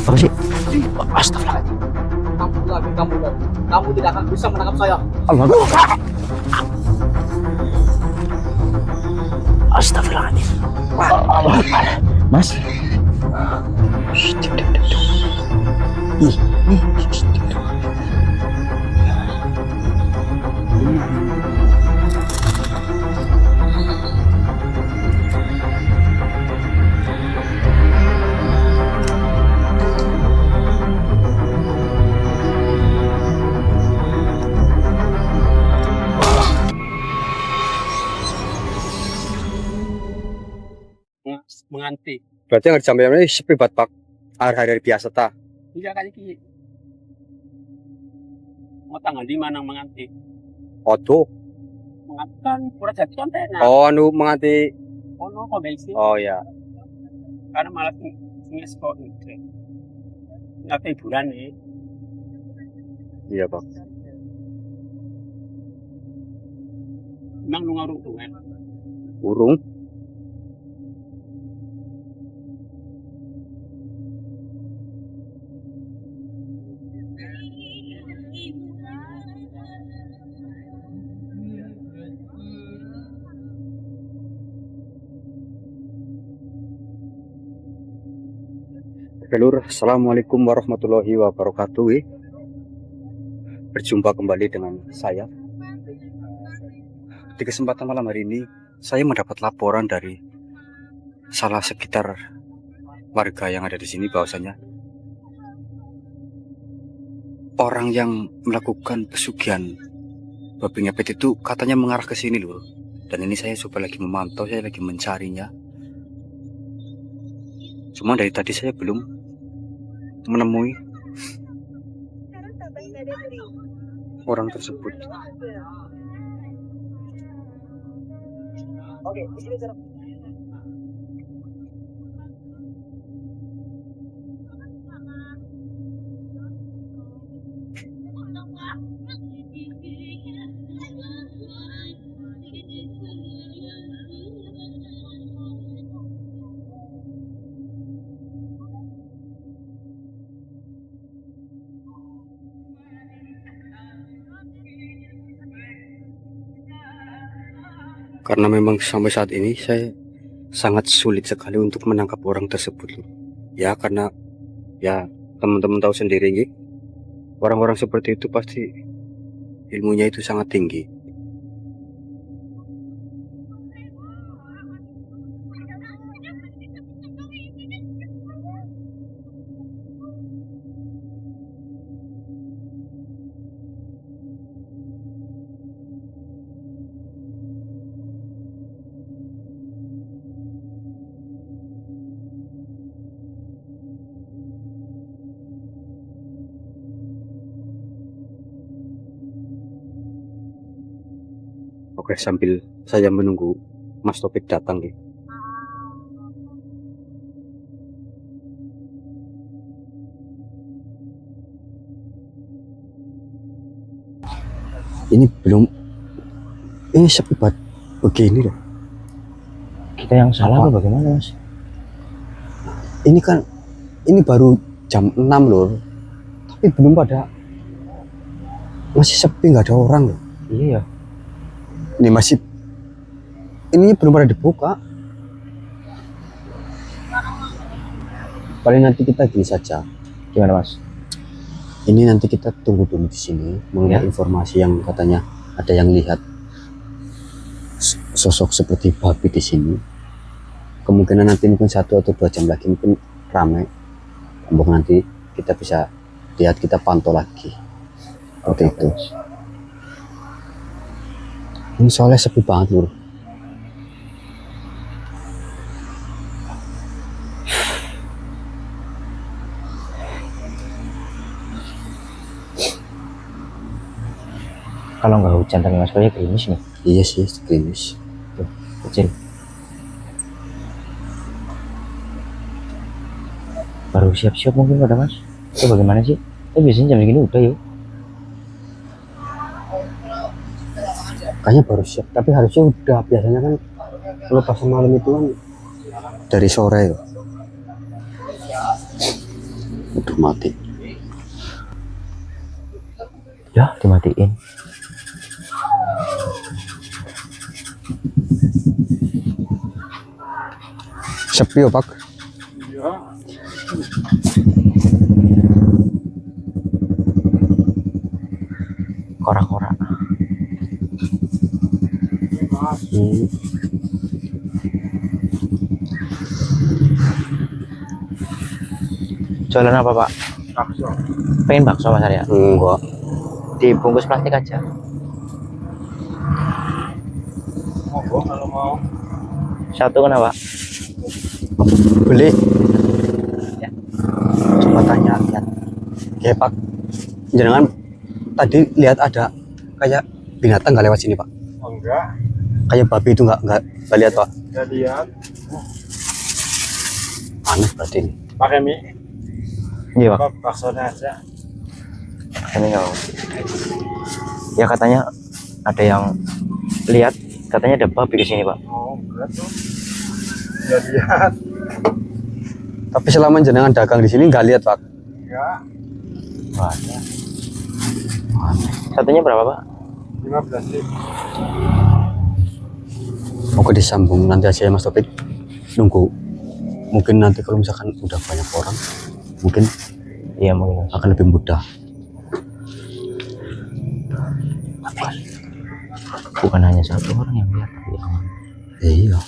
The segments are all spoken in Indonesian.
Apa sih? Astagfirullahaladzim. Kamu lagi. Kamu tidak akan bisa menangkap saya. Allah. Astagfirullahaladzim. Allah. Mas. Ih, nih. Menganti. Berarti nggak disampaikan ini sepi buat pak hari-hari biasa ta. Iya kali ki. Mau tanggal di mana menganti? Odo. Mengantikan pura jadi konten. Oh, anu menganti. Oh no, kok besi? Oh ya. Karena malah nges kok itu. Nggak hiburan nih. Iya pak. Emang lu ngarung tuh kan? Urung. Oke lur, assalamualaikum warahmatullahi wabarakatuh. Berjumpa kembali dengan saya. Di kesempatan malam hari ini, saya mendapat laporan dari salah sekitar warga yang ada di sini bahwasanya orang yang melakukan pesugihan babi ngepet itu katanya mengarah ke sini lur. Dan ini saya coba lagi memantau, saya lagi mencarinya. Cuma dari tadi saya belum menemui orang tersebut. Oke, di sini cara. Karena memang sampai saat ini saya sangat sulit sekali untuk menangkap orang tersebut. Ya karena ya teman-teman tahu sendiri gitu. Orang-orang seperti itu pasti ilmunya itu sangat tinggi. Oke, sambil saya menunggu Mas Topik datang ya. Ini belum, ini sepi banget begini loh. Kita yang salah apa bagaimana mas? Ini kan, ini baru jam 6 loh, tapi belum pada, masih sepi nggak ada orang loh. Iya. Ini masih, ini belum pada dibuka. Paling nanti kita gini saja. Gimana mas? Ini nanti kita tunggu dulu di sini mengenai Ya. informasi yang katanya ada yang lihat sosok seperti babi di sini. Kemungkinan nanti mungkin 1 atau 2 jam lagi mungkin ramai. Mungkin nanti kita bisa lihat, kita pantau lagi. Oke itu. Ini soalnya sepi banget lur. Kalau nggak hujan tapi mas proyek gerimis nih. Iya sih, gerimis. Tuh, kecil. Baru siap-siap mungkin pada mas. Itu bagaimana sih? Biasanya jam segini udah yuk. Kayaknya baru siap, tapi harusnya udah. Biasanya kan kalau pasar malam itu kan dari sore ya. Udah mati. Ya, dimatiin. Sepi ya, Pak. Korak-korak. Jualan apa, Pak? Bakso. Pengen bakso, Mas Arya? Enggak. Dibungkus plastik aja. Monggo kalau mau. Satu kenapa? Beli. Ya. Coba tanya lihat. Ya, Pak. Jangan tadi lihat ada kayak binatang nggak lewat sini, Pak. Enggak. Kayak babi itu nggak lihat, Pak. Udah lihat. Aneh berarti ini. Pakai mie. Iya, Pak. Baksonya aja. Ini nggak mau. Ya katanya ada yang lihat, katanya ada babi di sini, Pak. Oh, enggak tuh. Udah lihat. Tapi selama jenengan dagang di sini nggak lihat, Pak. Enggak. Wah, ada. Satunya berapa, Pak? 15 ribu. Mau disambung nanti aja ya, Mas Topik. Nunggu. Mungkin nanti kalau misalkan udah banyak orang, mungkin Iya, mungkin. akan lebih mudah. Bukan hanya satu orang yang lihat, tapi yang Iya.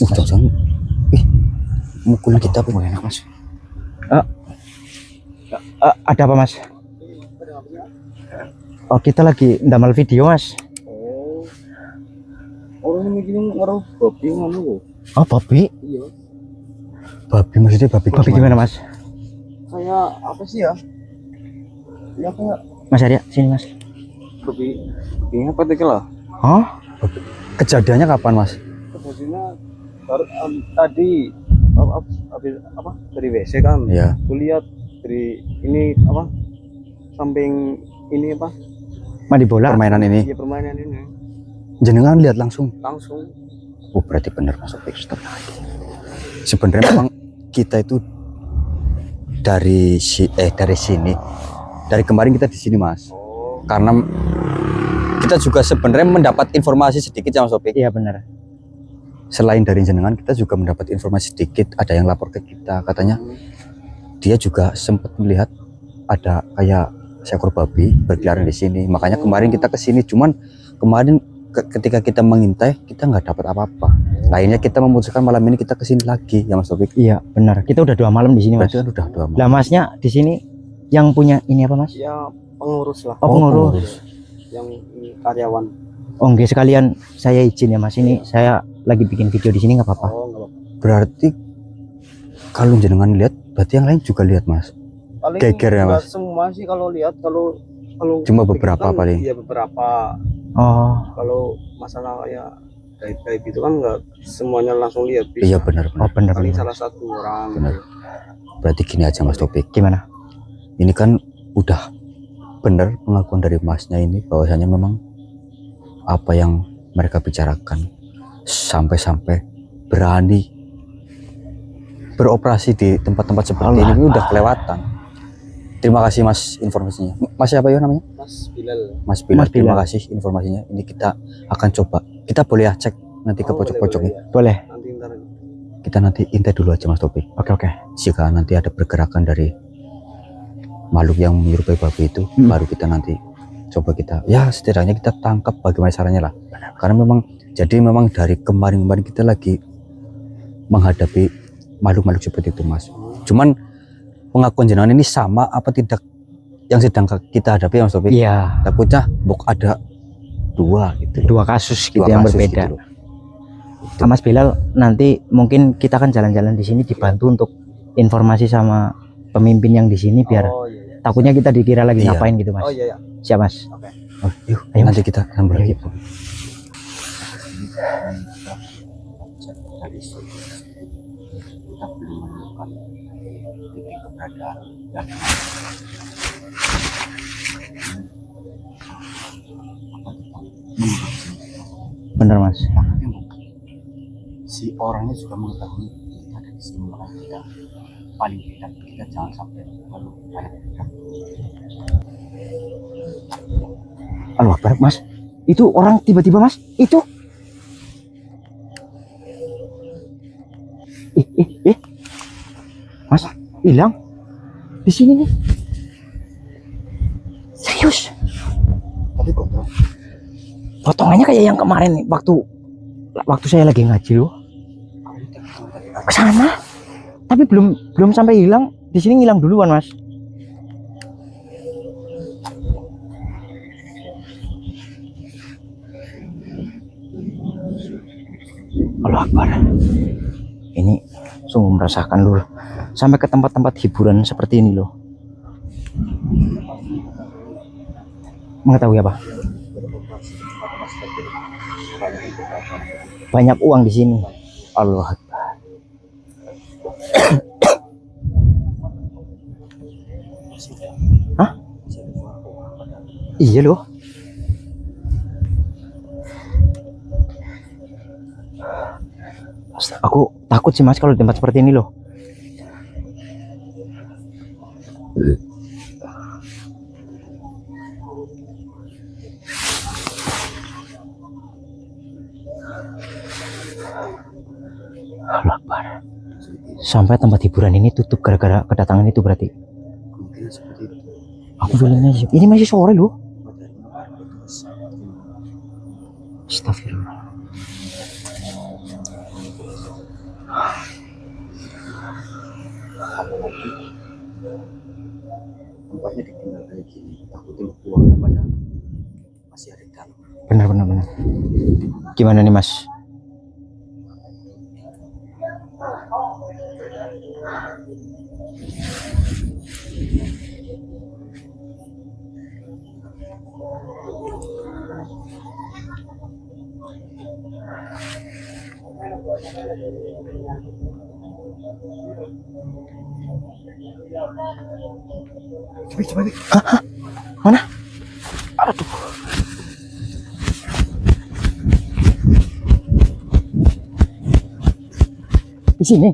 Jangan. Mukulin kita apa enak, Mas? ada apa, Mas? Oh, kita lagi ndamal video, Mas. Oh. Orang ini gini ngaruh babi ngono kok. Oh, babi? Iya. Babi maksudnya babi. Babi gimana, Mas? Kayak apa sih ya? Ya kayak Mas Arya, sini, Mas. babi. Ini apa tadi lah? Oh, Kejadiannya kapan, Mas? Kejadiannya baru tadi apa dari WC kan? Iya. Aku lihat dari ini apa samping ini apa mandi bola. Permainan ini. iya permainan ini Jenengan lihat langsung. langsung. Oh, berarti benar Mas Topik. Sebenarnya memang kita itu dari sini. Dari kemarin kita di sini, Mas. Oh. Karena kita juga sebenarnya mendapat informasi sedikit ya, Mas Topik. Iya, benar. Selain dari jenengan, kita juga mendapat informasi sedikit. Ada yang lapor ke kita, katanya dia juga sempat melihat ada kayak seekor babi berkeliaran di sini. Makanya kemarin kita ke sini. Cuman kemarin ketika kita mengintai, kita nggak dapat apa-apa. Lainnya kita memutuskan malam ini kita ke sini lagi, ya Mas Topik. Iya, benar. Kita udah 2 malam di sini, Mas. Berarti kan udah 2 malam. Lah, Masnya di sini yang punya ini apa, Mas? Ya pengurus lah. Oh, pengurus. Yang ini karyawan. Oh, nggak, sekalian saya izin ya, Mas. Ini saya lagi bikin video di sini, nggak apa-apa. Oh, enggak apa-apa. Berarti kalau jenengan lihat, berarti yang lain juga lihat, Mas. Paling Geger ya, Mas? nggak semua sih kalau lihat kalau Cuma beberapa kan, paling. Iya beberapa. Oh, Kalau masalah kayak gaib-gaib itu kan nggak semuanya langsung lihat. Iya Bisa. benar. oh benar. Paling benar. salah satu orang. Benar. Berarti gini aja, Mas Topik. Gimana? Ini kan udah benar pengakuan dari Masnya ini bahwasanya memang apa yang mereka bicarakan sampai berani beroperasi di tempat-tempat seperti Allah. ini udah kelewatan. Terima kasih, Mas, informasinya. Mas siapa ya namanya? Mas Bilal. Mas Bilal. Mas Bilal. Terima kasih informasinya. Ini kita akan coba. Kita boleh ya cek nanti ke Oh, pojok-pojoknya. Boleh. Nanti ntar. Kita nanti intai dulu aja, Mas Topik. Oke, oke. Jika nanti ada pergerakan dari makhluk yang menyerupai babi itu, baru kita nanti coba kita, ya setidaknya kita tangkap bagaimana caranya lah. Karena memang dari kemarin kita lagi menghadapi makhluk-makhluk seperti itu, Mas. Cuman pengakuan jenengan ini sama apa tidak yang sedang kita hadapi, Mas Topik? Iya, Takutnya ada 2 gitu. 2 kasus gitu 2 yang kasus berbeda. gitu loh. Mas Bilal, nanti mungkin kita akan jalan-jalan di sini dibantu untuk informasi sama pemimpin yang di sini biar Oh iya. Iya. takutnya kita dikira lagi Iya. ngapain gitu, Mas. Oh iya. Iya. Siap, Mas. Oh, yuk, Ayo, nanti kita sambung lagi. Bener, Mas. si orangnya juga mengetahui kita ada di sini, makanya kita paling tidak kita jangan sampai terlalu banyak bergerak. Allah Akbar, Mas. Itu orang tiba-tiba, Mas. Itu. Mas, hilang. Di sini nih. Serius. Tapi kok Potongannya kayak yang kemarin nih, waktu saya lagi ngaji loh. Sama. Tapi belum sampai hilang. Di sini hilang duluan, Mas. Allah Akbar. Ini sungguh merasakan loh. Sampai ke tempat-tempat hiburan seperti ini loh. Mengetahui apa? Banyak uang di sini. Allah Akbar. Hah? Iya loh. Aku takut sih Mas kalau di tempat seperti ini loh. Allah Akbar. Sampai tempat hiburan ini tutup gara-gara kedatangan itu berarti. kemungkinan seperti itu. Aku bilangnya sih, ini masih sore loh. Astagfirullah. Apalagi tempatnya ditinggal kayak gini, takutnya uangnya banyak masih ada di dalam. Benar. Gimana nih Mas? Coba. Hah? Mana? Aduh. Di sini.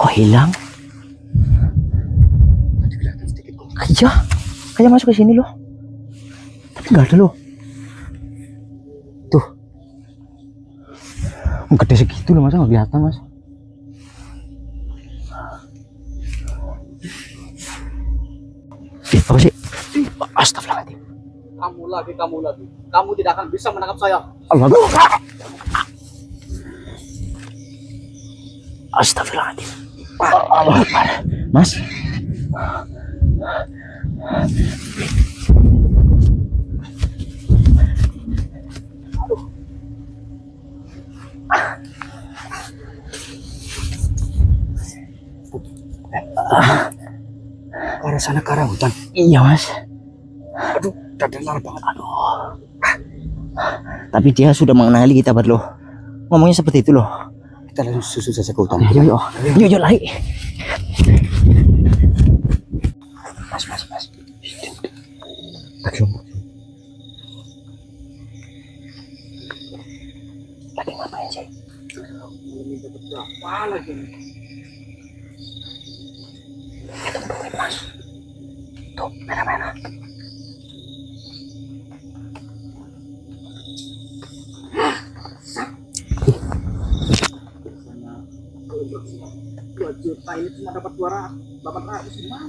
Oh hilang. Tadi kelihatan sedikit kok. Iya. Kayak masuk ke sini loh. Tapi nggak ada loh. Tuh. Gede segitu loh masa nggak kelihatan Mas. Apa sih? Astagfirullahaladzim. Kamu lagi. Kamu tidak akan bisa menangkap saya. Allah Akbar. Astagfirullahaladzim. Allah Akbar. Mas. Ke arah sana, ke arah hutan. Iya Mas. Aduh, dadah banget. Aduh. Tapi dia sudah mengenali kita loh. Ngomongnya seperti itu loh. Kita langsung susu saja ke hutan. Yuk lari. Mas. Aduh. Lagi ngapain sih? Berapa lagi? Itu duit Mas. Tuh, merah-merah. Dua juta ini cuma dapat 800 gimana?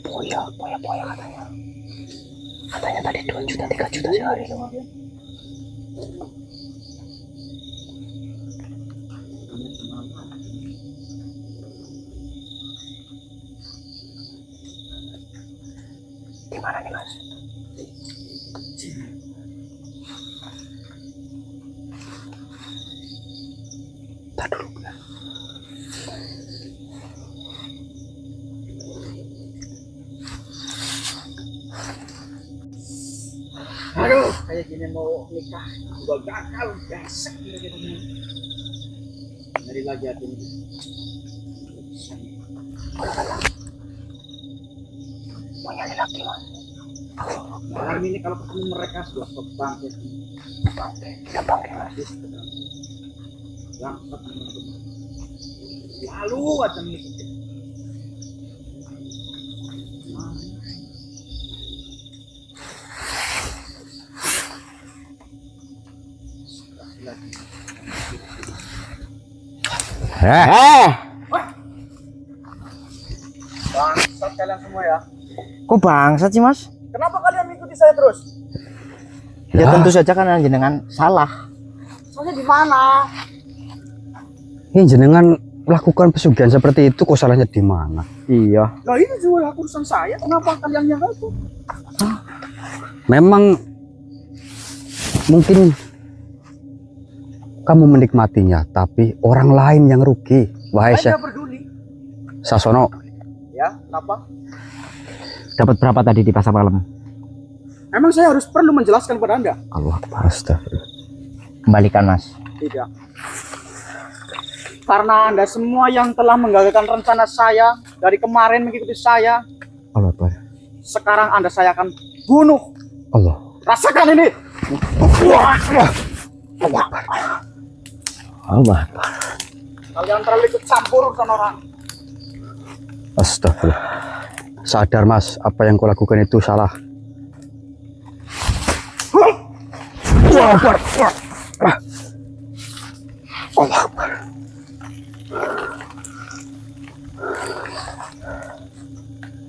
Poya katanya. Katanya tadi 2 juta 3 juta sehari loh. Gimana nih Mas? Tar dulu. Aduh, kayak gini mau nikah juga gagal, besek gitu. Nyari lagi hati ini. mau nyari lagi mas. Malam ini kalau ketemu mereka sudah bangkit. Kita bangkit mas. Lalu aja ngikutin. Bangsat kalian semua ya. Kok bangsat sih mas? Kenapa kalian mengikuti saya terus? Ya tentu saja kan jenengan salah. Soalnya di mana? Ini jenengan melakukan pesugihan seperti itu, kok salahnya di mana? Iya. Nah ini juga urusan saya. Kenapa kalian yang itu? Memang mungkin kamu menikmatinya, tapi orang lain yang rugi. Wahai Saya tidak peduli. Sasono, Ya, kenapa? Dapat berapa tadi di pasar malam? Emang saya harus perlu menjelaskan pada Anda? Allah Astagfirullah. Kembalikan mas. Tidak. Karena Anda semua yang telah menggagalkan rencana saya dari kemarin mengikuti saya, Allah Akbar. sekarang Anda saya akan bunuh. Allah. Rasakan ini. Allah. Kalian terlalu ikut campur urusan orang. Astagfirullah. Sadar mas, apa yang kau lakukan itu salah. Allah Akbar. Allah Akbar.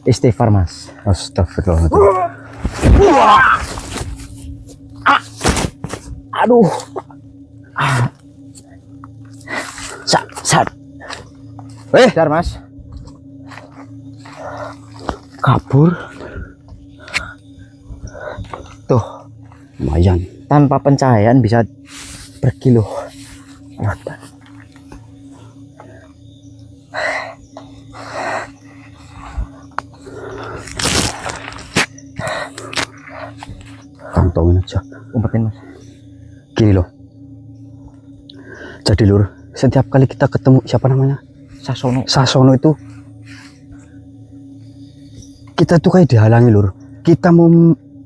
Istighfar mas. Astagfirullahaladzim. Aduh. Sat. Dar mas. Kabur. Tuh, Lumayan. tanpa pencahayaan bisa pergi loh. Akbar. Kantongin aja. Umpetin mas. Gini loh. Jadi lur, setiap kali kita ketemu siapa namanya? Sasono itu, kita tuh kayak dihalangi lur. Kita mau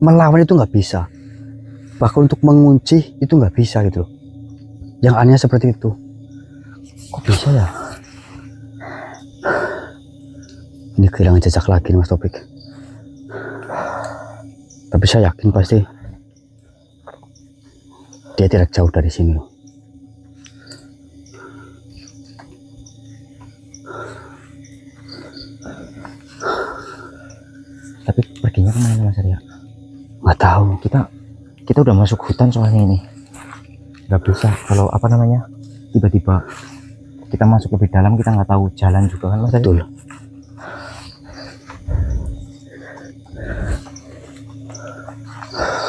melawan itu nggak bisa. Bahkan untuk mengunci itu nggak bisa gitu loh. Yang aneh seperti itu. Kok bisa ya? Ini kehilangan jejak lagi nih Mas Topik. Tapi saya yakin pasti dia tidak jauh dari sini loh. Tapi perginya kemana mas Arya? Nggak tahu. Kita udah masuk hutan soalnya ini. Nggak bisa kalau apa namanya tiba-tiba kita masuk lebih dalam, kita nggak tahu jalan juga kan mas Arya? Betul.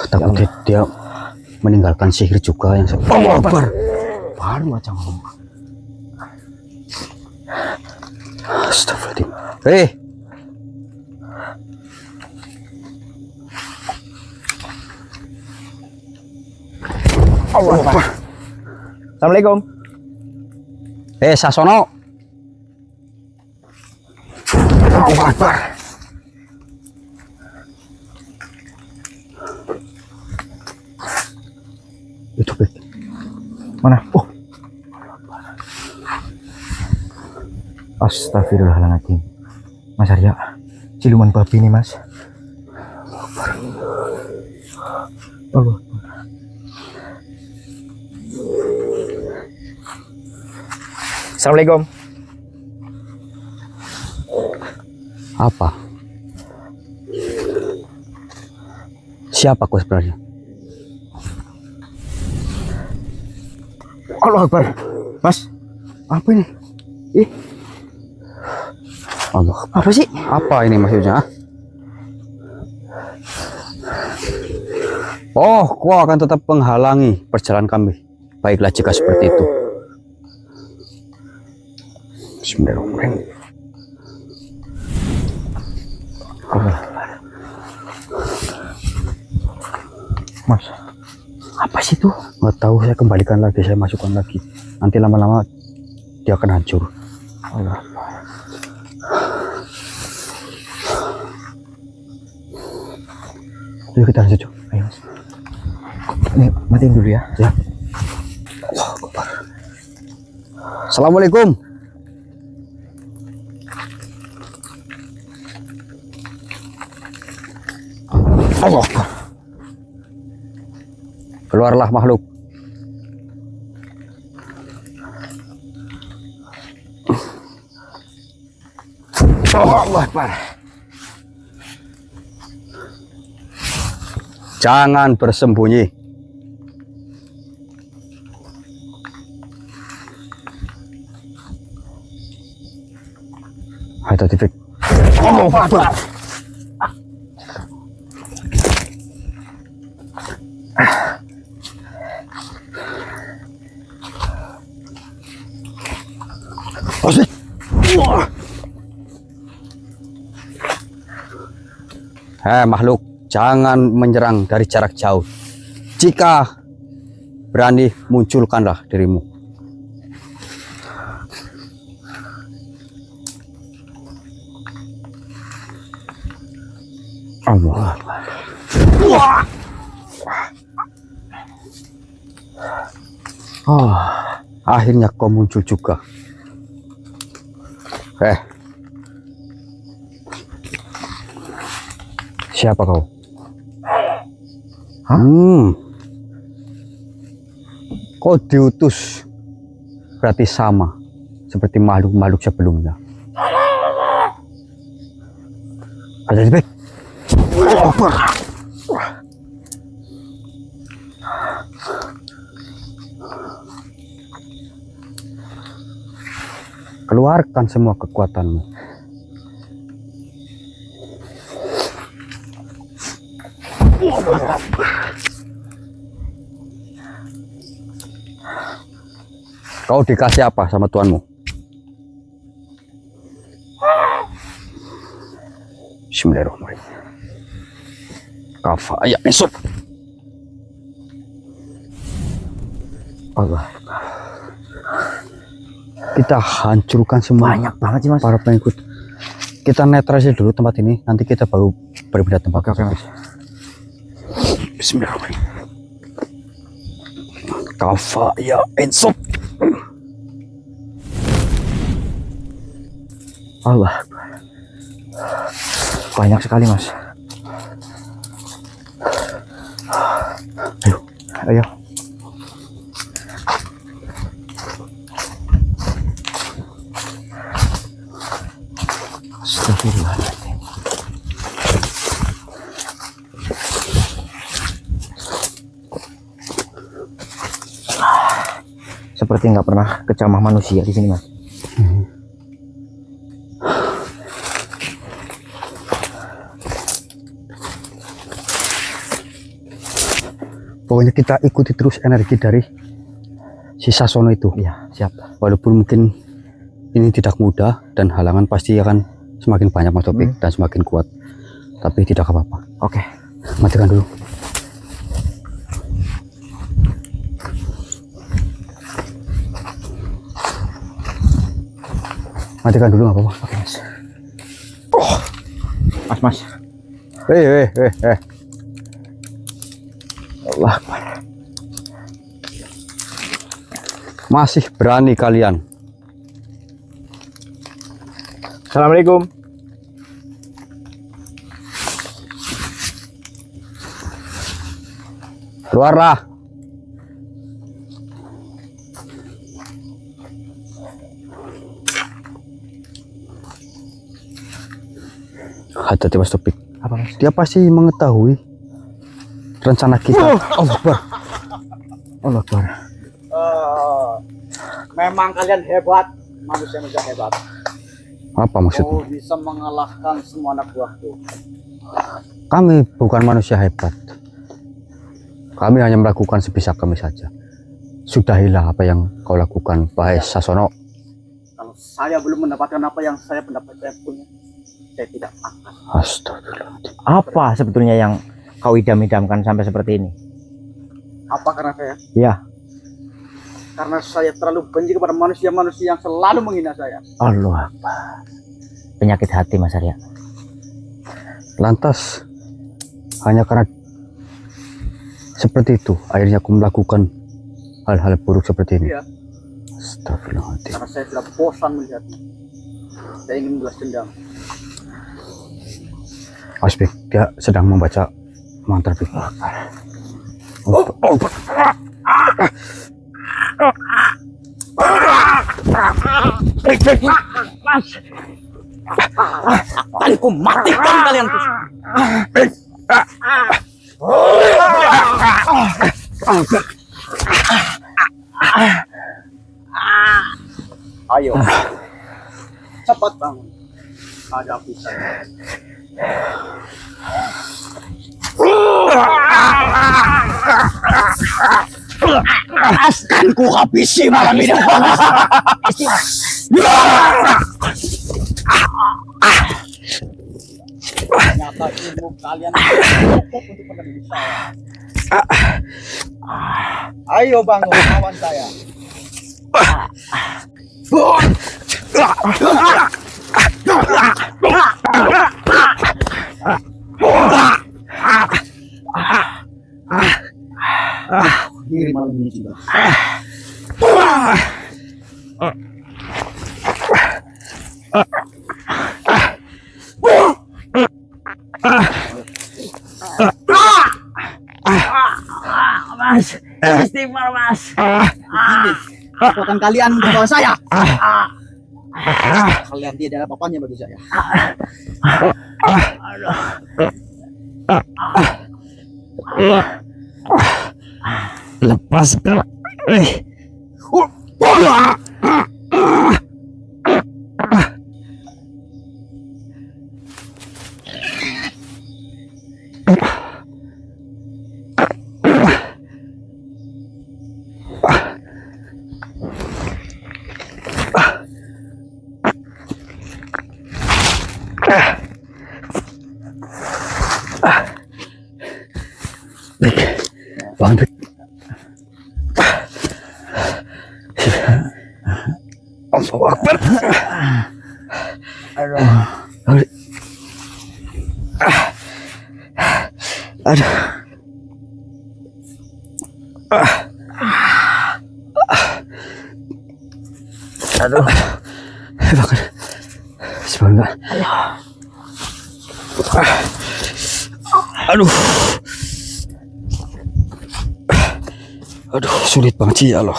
Takutnya dia meninggalkan sihir juga yang Allah Akbar. Baru aja ngomong. Astagfirullahaladzim. Allah Akbar. Assalamualaikum. Sasono. Allah Akbar. Itu Bek. Mana? Oh. Astagfirullahaladzim. Mas Arya, siluman babi nih mas. Allah. Assalamualaikum. Apa? Siapa kau sebenarnya? Allah Akbar. Mas, apa ini? Ih, Allah. apa sih? Apa ini maksudnya? Oh, kau akan tetap menghalangi perjalanan kami. Baiklah jika seperti itu. Bismillahirrahmanirrahim. Mas, apa sih itu? Nggak tahu, saya kembalikan lagi, saya masukkan lagi. Nanti lama-lama dia akan hancur. Allah. Yuk kita lanjut. Ayo Mas. Ini matiin dulu ya. Ya. Assalamualaikum. Allah. Keluarlah makhluk. Allah Akbar. Jangan bersembunyi. Hai tadi Fik. Allah Akbar. Asik. Makhluk, jangan menyerang dari jarak jauh. Jika berani, munculkanlah dirimu. Allah. Oh, akhirnya kau muncul juga. Siapa kau? Kau diutus, berarti sama seperti makhluk-makhluk sebelumnya. Ada di baik. Keluarkan semua kekuatanmu. Kau dikasih apa sama tuanmu? Bismillahirrahmanirrahim. Kafa ya esok. Allah. Kita hancurkan semua. Banyak banget sih Mas. Para pengikut. Kita netralisir dulu tempat ini. Nanti kita baru berpindah tempat. Oke Mas. Bismillahirrahmanirrahim. Kafa ya esok. Allah. Banyak sekali Mas. Ayo, ayo. Astagfirullahaladzim. Seperti nggak pernah kecamah manusia di sini Mas. Pokoknya kita ikuti terus energi dari si Sasono itu. Iya, siap. Walaupun mungkin ini tidak mudah dan halangan pasti akan semakin banyak Mas Topik dan semakin kuat. Tapi tidak apa-apa. Oke. Matikan dulu. Matikan dulu nggak apa-apa. Oke Mas. Mas. Allah. Masih berani kalian? Assalamualaikum. Keluarlah. Hati-hati Mas Topik. Apa Mas? Dia pasti mengetahui rencana kita. Allah Akbar. Allah Akbar. Memang kalian hebat, manusia-manusia hebat. Apa maksudnya? Kau bisa mengalahkan semua anak buahku. Kami bukan manusia hebat. Kami hanya melakukan sebisa kami saja. Sudahilah apa yang kau lakukan, wahai Sasono. Kalau saya belum mendapatkan apa yang saya punya, saya tidak akan. Astagfirullahaladzim. Apa sebetulnya yang kau idam-idamkan sampai seperti ini? Apa karena saya? Ya. Karena saya terlalu benci kepada manusia-manusia yang selalu menghina saya. Allah Akbar. Penyakit hati Mas Arya. Lantas hanya karena seperti itu akhirnya aku melakukan hal-hal buruk seperti ini. Iya. Astagfirullahaladzim. Karena saya sudah bosan melihatnya. Saya ingin membalas dendam. Aspek dia sedang membaca mantra Bik. Akan ku matikan kalian. Ayo, cepat bangun. Hadapi saya. Akan ku habisi malam ini. Ternyata ilmu kalian cukup untuk menandingi saya. Ayo bangun kawan saya. Diri malam ini juga. Mas, istighfar mas. Ini kekuatan kalian di bawah saya. Kalian tidak ada apa-apanya bagi saya. Lepaskan. Bang Bik. Allahu Akbar. Aduh. Aduh. Bahkan sebentar. Aduh. Aduh, sulit banget sih ya Allah.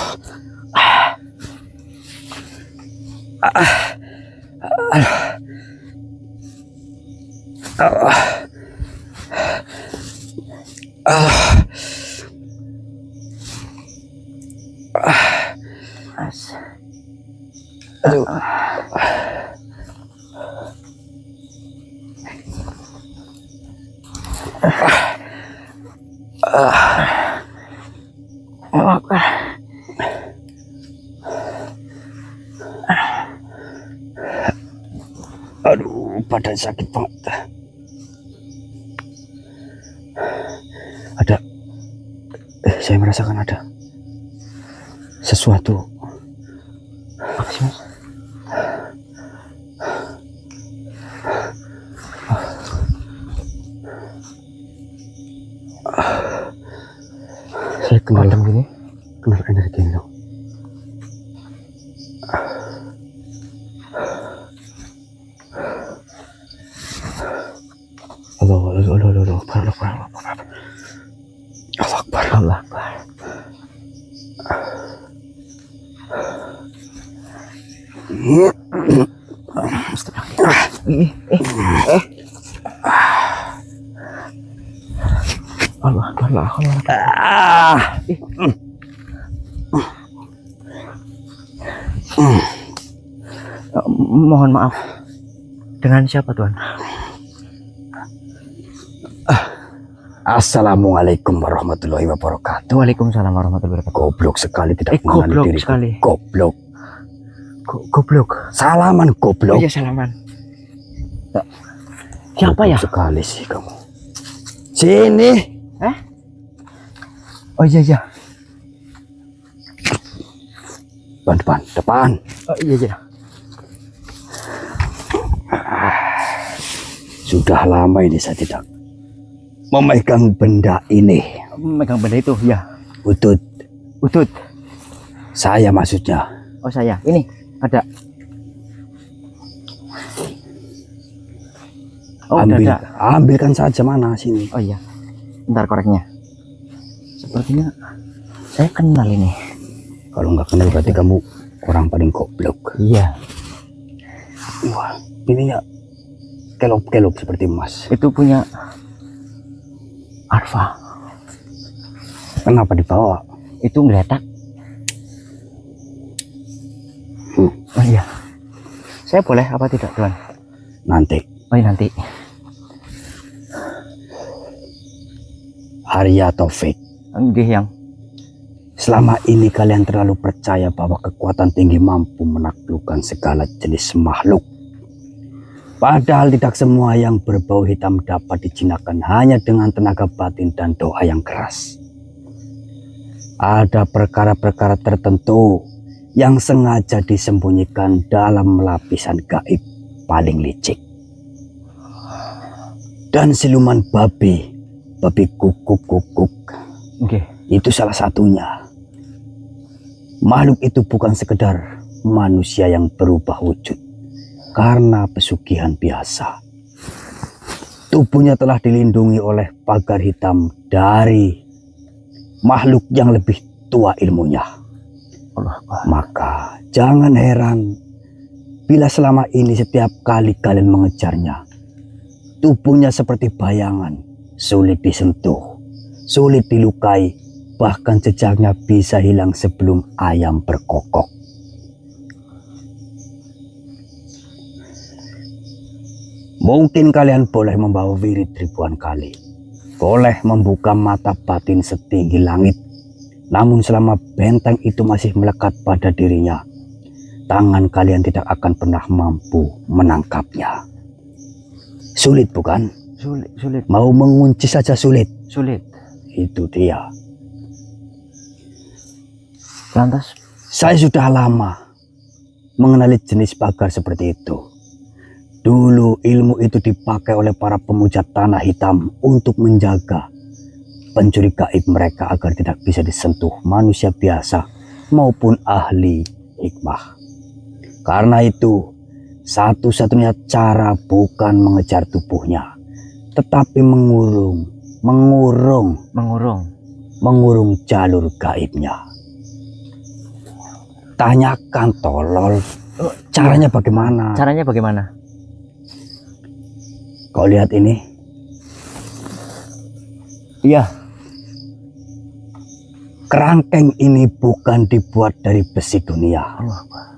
Aduh. Aduh, badan sakit banget. Ada, saya merasakan ada sesuatu. Apa sih, Mas? Saya kenal gini, kenal energi ini. Allah Akbar. Mohon maaf. Dengan siapa, Tuhan? Assalamualaikum warahmatullahi wabarakatuh. Waalaikumsalam warahmatullahi wabarakatuh. Goblok sekali tidak mengenali Goblok diriku. sekali. Goblok. Goblok. Salaman goblok. Oh iya, salaman. Siapa ya? Goblok sekali sih kamu. Sini. Oh iya. Depan. Oh iya. Sudah lama ini saya tidak memegang benda ini. megang benda itu ya. Utut, Utut. saya maksudnya. Oh saya. Ini ada. Oh udah ada. Ambilkan saja, mana sini. Oh iya. Bentar koreknya. Sepertinya saya kenal ini. Kalau nggak kenal berarti kamu orang paling goblok. Iya. Wah, ini ya kelop-kelop seperti emas. Itu punya Arfa. Kenapa dibawa? Itu ngeletak. Oh iya. Saya boleh apa tidak Tuan? Nanti. Oh iya nanti. Arya Taufik, Nggih yang. selama ini kalian terlalu percaya bahwa kekuatan tinggi mampu menaklukkan segala jenis makhluk. Padahal tidak semua yang berbau hitam dapat dijinakan hanya dengan tenaga batin dan doa yang keras. Ada perkara-perkara tertentu yang sengaja disembunyikan dalam lapisan gaib paling licik. Dan siluman babi kukuk, Nggih. itu salah satunya. Makhluk itu bukan sekedar manusia yang berubah wujud karena pesugihan biasa. Tubuhnya telah dilindungi oleh pagar hitam dari makhluk yang lebih tua ilmunya. Allah. Maka jangan heran bila selama ini setiap kali kalian mengejarnya, tubuhnya seperti bayangan, sulit disentuh, sulit dilukai, bahkan jejaknya bisa hilang sebelum ayam berkokok. Mungkin kalian boleh membawa wirid ribuan kali, boleh membuka mata batin setinggi langit, namun selama benteng itu masih melekat pada dirinya, tangan kalian tidak akan pernah mampu menangkapnya. Sulit bukan? Sulit. Mau mengunci saja sulit. Sulit. Itu dia. Lantas Saya sudah lama mengenali jenis pagar seperti itu. Dulu ilmu itu dipakai oleh para pemuja tanah hitam untuk menjaga pencuri gaib mereka agar tidak bisa disentuh manusia biasa maupun ahli hikmah. Karena itu, satu-satunya cara bukan mengejar tubuhnya, tetapi mengurung jalur gaibnya. Tanyakan tolol, caranya bagaimana? caranya bagaimana? Kau lihat ini? Iya. Kerangkeng ini bukan dibuat dari besi dunia.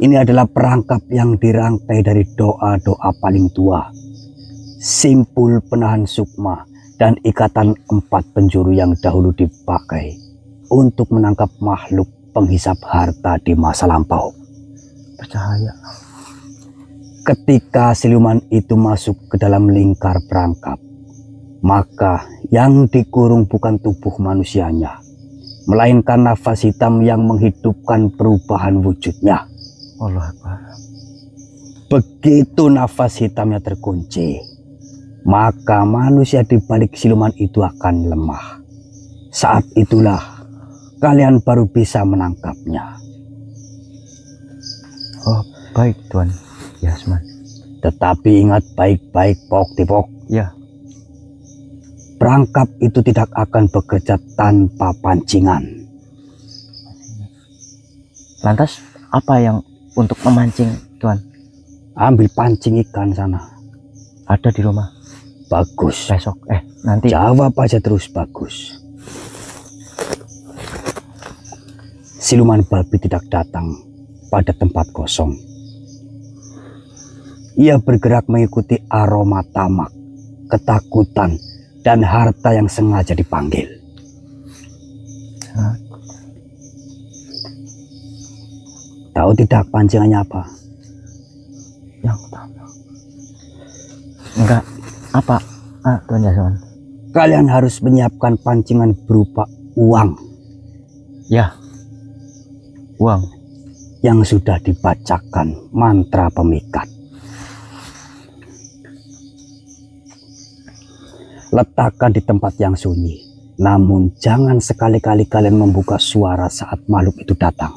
Ini adalah perangkap yang dirangkai dari doa-doa paling tua, simpul penahan sukma, dan ikatan 4 penjuru yang dahulu dipakai untuk menangkap makhluk penghisap harta di masa lampau. Bercahaya. Ketika siluman itu masuk ke dalam lingkar perangkap, maka yang dikurung bukan tubuh manusianya, melainkan nafas hitam yang menghidupkan perubahan wujudnya. Allah Akbar. Begitu nafas hitamnya terkunci, maka manusia di balik siluman itu akan lemah. Saat itulah kalian baru bisa menangkapnya. Oh, baik Tuan Yasman. Tetapi ingat baik-baik, Pok Tipok. Ya. Perangkap itu tidak akan bekerja tanpa pancingan. Lantas apa yang untuk memancing Tuan? Ambil pancing ikan sana. Ada di rumah. Bagus. Besok. Nanti. Jawab aja terus bagus. Siluman babi tidak datang pada tempat kosong. Ia bergerak mengikuti aroma tamak, ketakutan, dan harta yang sengaja dipanggil. Tahu tidak pancingannya apa? Yang tahu. Enggak. Apa? Tuan Yasman. Kalian harus menyiapkan pancingan berupa uang. Ya. Uang. Yang sudah dibacakan mantra pemikat. Letakkan di tempat yang sunyi Namun jangan sekali-kali kalian membuka suara saat makhluk itu datang.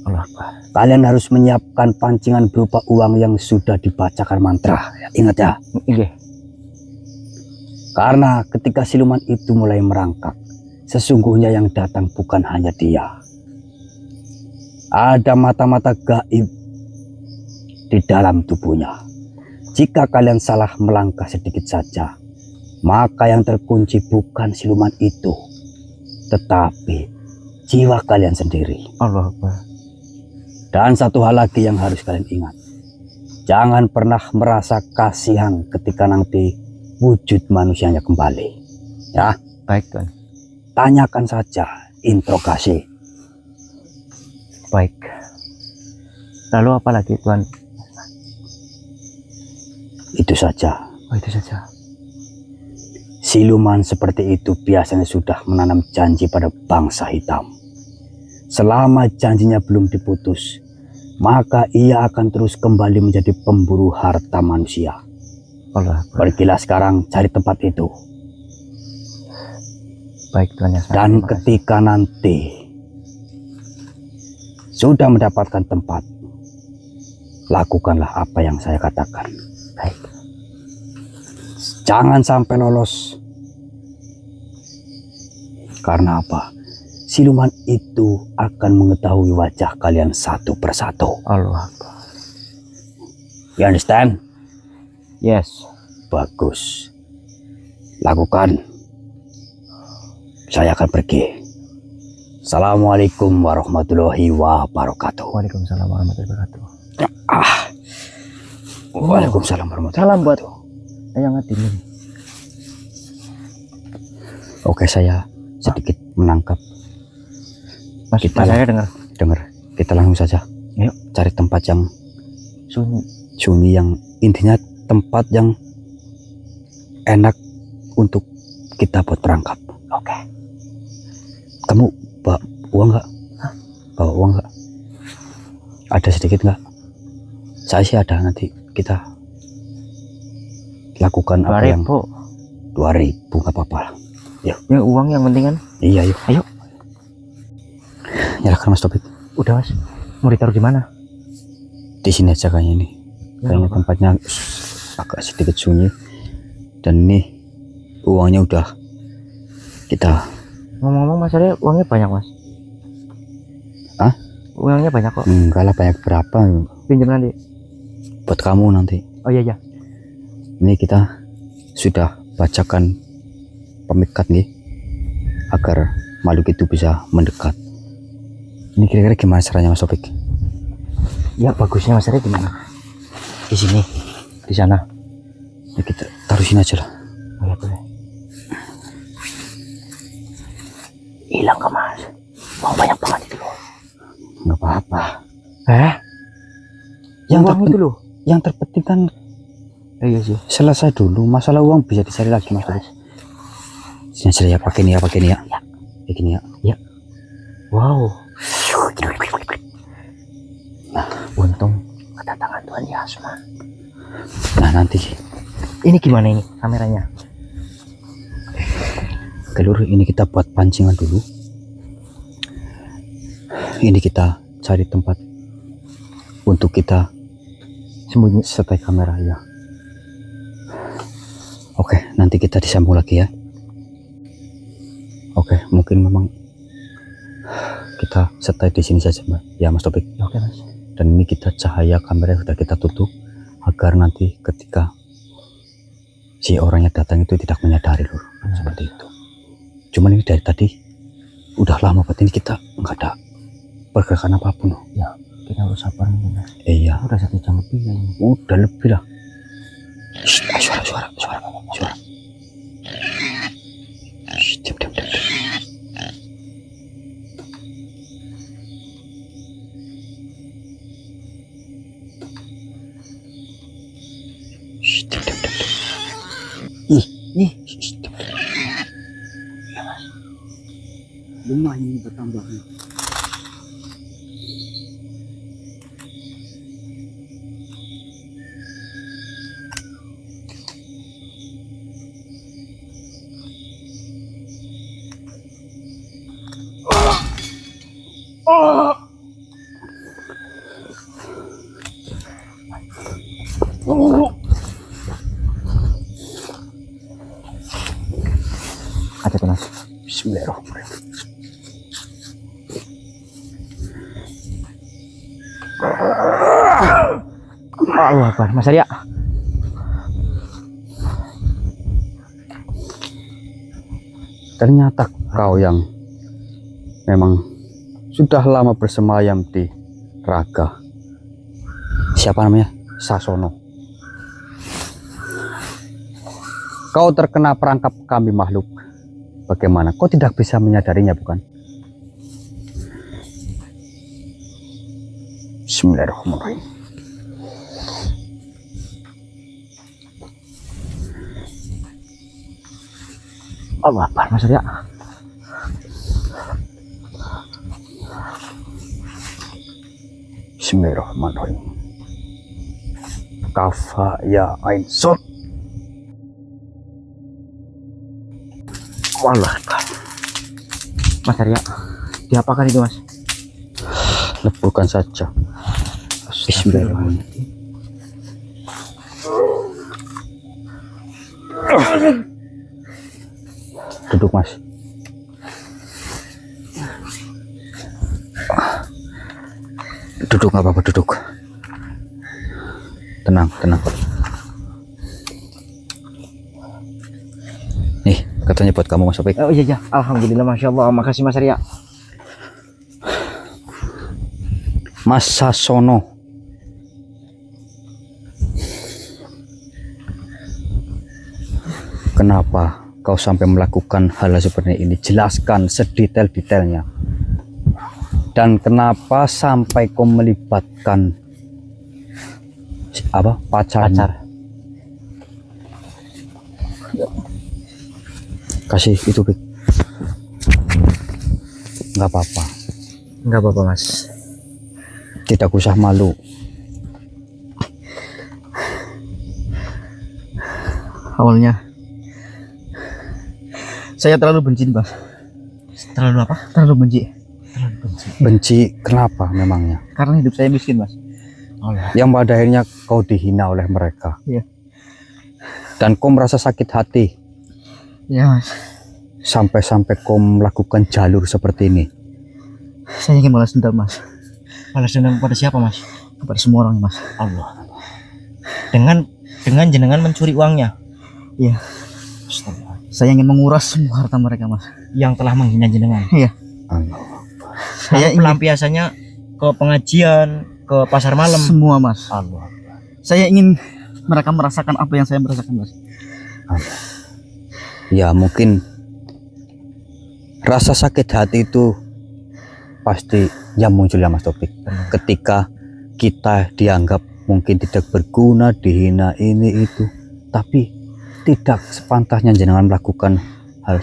Allah Akbar. Kalian harus menyiapkan pancingan berupa uang yang sudah dibacakan mantra. Ingat ya. Iya. Karena ketika siluman itu mulai merangkak, sesungguhnya yang datang bukan hanya dia. Ada mata-mata gaib di dalam tubuhnya. Jika kalian salah melangkah sedikit saja, maka yang terkunci bukan siluman itu, tetapi jiwa kalian sendiri. Allah Akbar. Dan satu hal lagi yang harus kalian ingat. Jangan pernah merasa kasihan ketika nanti wujud manusianya kembali. Ya, Baik Tuan. tanyakan saja, interogasi. Baik. Lalu apa lagi Tuan? Itu saja. Oh itu saja. Siluman seperti itu biasanya sudah menanam janji pada bangsa hitam. Selama janjinya belum diputus, maka ia akan terus kembali menjadi pemburu harta manusia. Allah Akbar. Pergilah sekarang cari tempat itu. Baik Tuan Yasman. Dan Terima kasih. ketika nanti sudah mendapatkan tempat, lakukanlah apa yang saya katakan. Baik. Jangan sampai lolos. Karena apa? Siluman itu akan mengetahui wajah kalian satu persatu. Allah Akbar. You understand? Yes. Bagus. Lakukan. Saya akan pergi. Assalamualaikum warahmatullahi wabarakatuh. Waalaikumsalam warahmatullahi wabarakatuh. Waalaikumsalam warahmatullahi Salam buat wabarakatuh. yang hati ini. Oke, saya sedikit menangkap. Mas, Kita- saya dengar Dengar, kita langsung saja. Yuk. Cari tempat yang sunyi. sunyi, yang intinya tempat yang enak untuk kita buat perangkap. Oke. Kamu bawa uang nggak? Bawa uang nggak? Ada sedikit nggak? Saya sih ada, nanti kita lakukan apa yang 2.000. 2.000 nggak apa-apa lah. Ya uang yang penting kan. Iya, yuk. Ayo. Nyalakan Mas Topik. Udah Mas. Mau ditaruh di mana? Di sini aja kayaknya ini. Ya, Kayaknya apa? tempatnya agak sedikit sunyi. Dan ini uangnya udah kita. Ngomong-ngomong Mas Arya, uangnya banyak Mas. Hah? Uangnya banyak kok. Enggak lah, banyak berapa Pinjam nanti. buat kamu nanti. Oh iya iya. Ini kita sudah bacakan pemikat nih agar makhluk itu bisa mendekat. Ini kira-kira gimana caranya Mas Topik? Ya bagusnya Mas Arya gimana? Di sini, Di sana. ya kita taruh sini aja lah. Oh ya boleh. Hilang ke Mas. Uang banyak banget itu loh. Nggak apa-apa. Yang Yang, uang itu loh. yang terpenting kan Iya sih. selesai dulu. Masalah uang bisa dicari lagi Mas Topik. Sini aja ya, pakai ini ya, pakai ini ya. Kayak gini ya. Wow. Nah, untung kedatangan Tuan Yasman. Nah nanti Ini gimana ini kameranya? Kelur, ini kita buat pancingan dulu. Ini kita cari tempat untuk kita Sembunyi. setel kamera ya. Oke, nanti kita disambung lagi ya. Oke, mungkin memang kita setel di sini saja Mbak. Ya Mas Topik. Oke Mas. Dan ini kita cahaya kamera sudah kita tutup agar nanti ketika si orangnya datang itu tidak menyadari lur. Seperti itu. Cuman ini dari tadi udah lama banget ini kita nggak ada pergerakan apapun loh. Ya kita harus sabar mungkin Mas. Iya, Udah 1 jam lebih kayaknya. udah lebih lah. Shh, suara. Shh, diam. Shh, diam. Ih, shh, diam. Lumayan bertambah. Bismillahirrahmanirrahim. Allah Akbar. Mas Arya. Ternyata kau yang memang sudah lama bersemayam di raga. Siapa namanya? Sasono. Kau terkena perangkap kami makhluk. Bagaimana? Kau tidak bisa menyadarinya, bukan? Bismillahirrahmanirrahim. Allah Akbar. Mas Arya. Bismillahirrahmanirrahim. Kafa ya ain sod. Allah Akbar. Mas Arya. Diapakan itu Mas? Leburkan saja. Bismillahirrahmanirrahim. Duduk Mas. Duduk, nggak apa-apa, duduk. Tenang, tenang. Nih, katanya buat kamu Mas Opik. Oh iya iya. Alhamdulillah, Masya Allah. Makasih Mas Arya. Mas Sasono. Kenapa kau sampai melakukan hal seperti ini? Jelaskan sedetail-detailnya. Dan kenapa sampai kau melibatkan apa? Pacar. Kasih itu, Bik. Nggak apa-apa. Enggak apa-apa Mas. Tidak usah malu. Awalnya saya terlalu benci Mas. Terlalu apa? Terlalu benci. Terlalu benci. Benci kenapa memangnya? Karena hidup saya miskin Mas. Yang pada akhirnya kau dihina oleh mereka. Iya. Dan kau merasa sakit hati Iya Mas. sampai-sampai kau melakukan jalur seperti ini. Saya ingin balas dendam Mas. Balas dendam kepada siapa Mas? Kepada semua orang Mas. Allah. Dengan jenengan mencuri uangnya. Iya. Saya ingin menguras semua harta mereka Mas. Yang telah menghina jenengan. Iya. Allah. Saya ingin Pelampiasannya ke pengajian, ke pasar malam. semua Mas. Allah. Saya ingin mereka merasakan apa yang saya merasakan Mas. Ya mungkin rasa sakit hati itu pasti yang muncul ya Mas Topik. Ketika kita dianggap mungkin tidak berguna, dihina ini itu, tapi tidak sepantasnya jenengan melakukan hal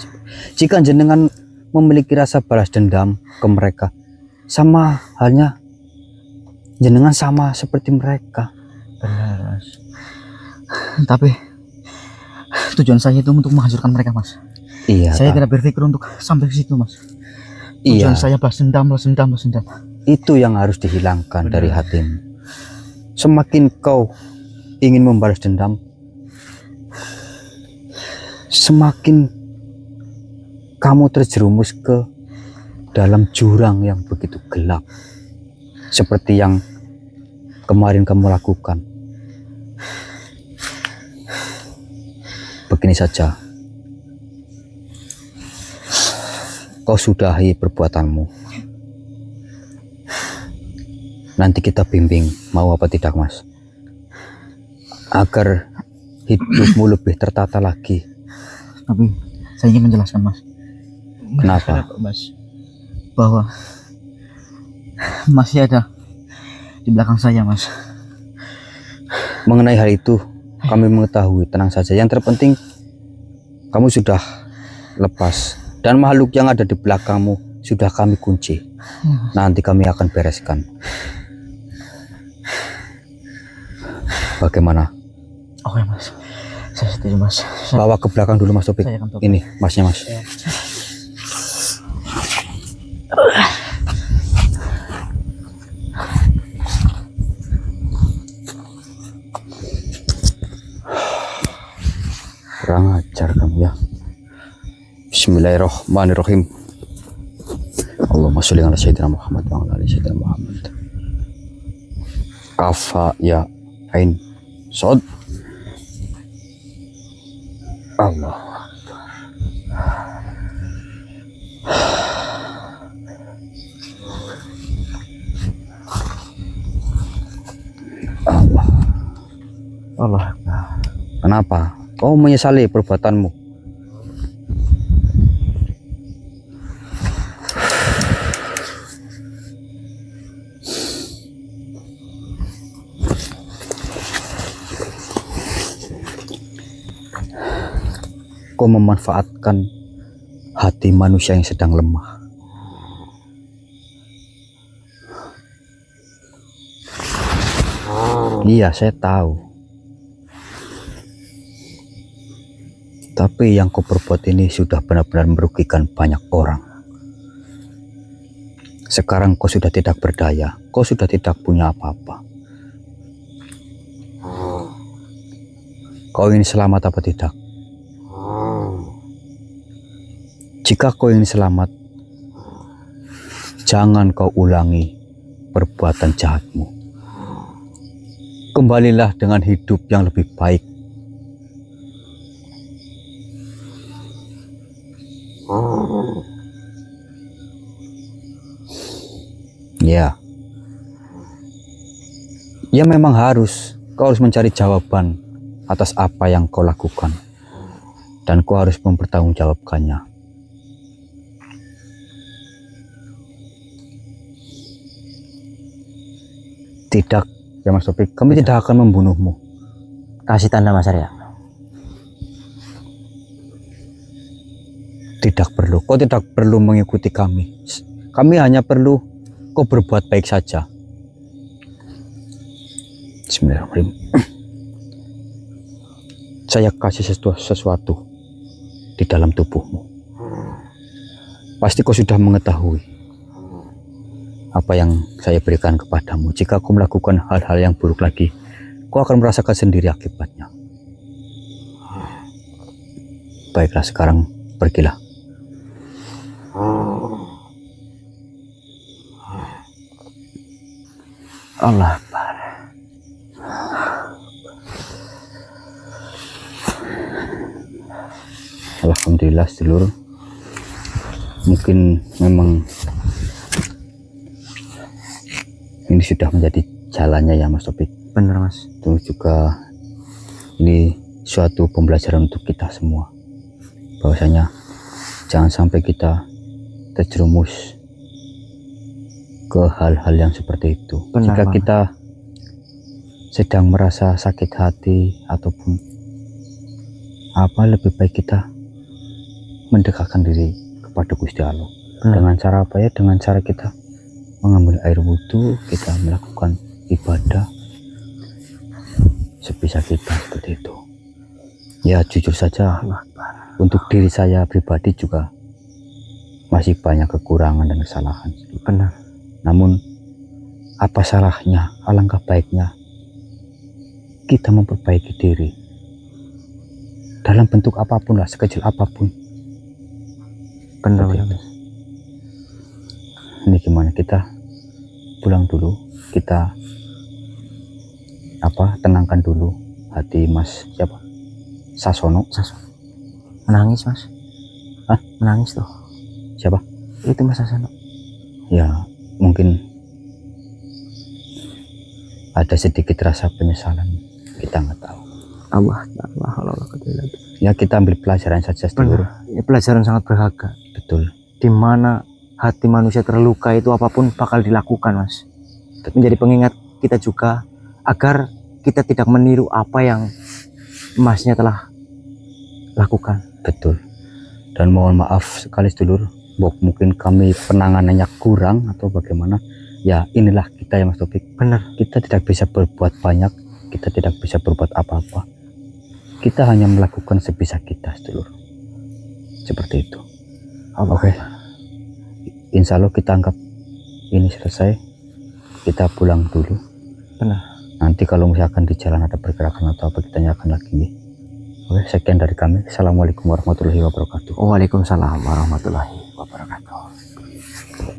jika jenengan memiliki rasa balas dendam ke mereka, sama halnya jenengan sama seperti mereka. Benar Mas. Tapi tujuan saya itu untuk menghancurkan mereka Mas. Iya, Saya tidak berpikir untuk sampai ke situ Mas. iya, Tujuan saya balas dendam, balas dendam, balas dendam. itu yang harus dihilangkan dari hatimu. Semakin kau ingin membalas dendam, semakin kamu terjerumus ke dalam jurang yang begitu gelap, seperti yang kemarin kamu lakukan. Begini saja, kau sudahi perbuatanmu. Nanti kita bimbing mau apa tidak Mas, agar hidupmu lebih tertata lagi. Tapi saya ingin menjelaskan Mas, Kenapa? Mas? bahwa masih ada di belakang saya Mas. Mengenai hal itu kami mengetahui, tenang saja. Yang terpenting kamu sudah lepas, dan makhluk yang ada di belakangmu sudah kami kunci. Nanti kami akan bereskan. Bagaimana? Oke Mas, saya setuju Mas. Bawa ke belakang dulu Mas Topik. Saya akan topik. Ini masnya Mas. Kurang ajar kamu ya. Bismillahirrahmanirrahim. Allahumma sholli ala sayyidina Muhammad wa ala ali sayyidina Muhammad. Kafa ya ain sod. Allah. Allah. Allah. Kenapa? Kau menyesali perbuatanmu? Kau memanfaatkan hati manusia yang sedang lemah. Iya, saya tahu. Tapi yang kau perbuat ini sudah benar-benar merugikan banyak orang. Sekarang kau sudah tidak berdaya, kau sudah tidak punya apa-apa. Kau ingin selamat apa tidak? Jika kau ingin selamat, jangan kau ulangi perbuatan jahatmu. Kembalilah dengan hidup yang lebih baik. Ya memang harus. Kau harus mencari jawaban atas apa yang kau lakukan. Dan kau harus mempertanggungjawabkannya. Tidak, ya Mas Topik, kami tidak akan membunuhmu. Kasih tanda Mas Arya. Tidak perlu, kau tidak perlu mengikuti kami. Kami hanya perlu kau berbuat baik saja. Bismillahirrahmanirrahim. Saya kasih sesuatu di dalam tubuhmu. Pasti kau sudah mengetahui apa yang saya berikan kepadamu. Jika kau melakukan hal-hal yang buruk lagi, kau akan merasakan sendiri akibatnya. Baiklah, sekarang pergilah. Allah Akbar. Alhamdulillah sedulur. Mungkin memang ini sudah menjadi jalannya ya Mas Topik. Bener Mas. Terus juga ini suatu pembelajaran untuk kita semua. Bahwasanya jangan sampai kita terjerumus ke hal-hal yang seperti itu. Benar, jika Bang. kita sedang merasa sakit hati ataupun apa, lebih baik kita mendekatkan diri kepada Gusti Allah. Benar. Dengan cara apa ya? Dengan cara kita mengambil air wudhu, kita melakukan ibadah sebisa kita, seperti itu. Ya jujur saja, untuk diri saya pribadi juga masih banyak kekurangan dan kesalahan. Benar. Namun apa salahnya, alangkah baiknya kita memperbaiki diri dalam bentuk apapun lah, sekecil apapun. Benar. Seperti itu. Ini gimana, kita pulang dulu, kita tenangkan dulu hati Mas siapa? Sasono. Menangis Mas. Hah? Menangis tuh. Siapa? Itu Mas Sasono. Ya mungkin ada sedikit rasa penyesalan, kita nggak tahu. Allah. Ya kita ambil pelajaran saja sedulur. Benar. Ini pelajaran sangat berharga. Betul. Dimana hati manusia terluka itu apapun bakal dilakukan Mas. Menjadi pengingat kita juga agar kita tidak meniru apa yang Masnya telah lakukan. Betul. Dan mohon maaf sekali sedulur, mungkin kami penanganannya kurang atau bagaimana. Ya inilah kita ya Mas Topik. Benar. Kita tidak bisa berbuat banyak, kita tidak bisa berbuat apa-apa. Kita hanya melakukan sebisa kita sedulur. Seperti itu. Oke. Insya Allah kita anggap ini selesai. Kita pulang dulu. Benar. Nanti kalau misalkan di jalan ada pergerakan atau apa, kita nyalakan lagi. Oke, sekian dari kami. Assalamualaikum warahmatullahi wabarakatuh. Waalaikumsalam warahmatullahi wabarakatuh.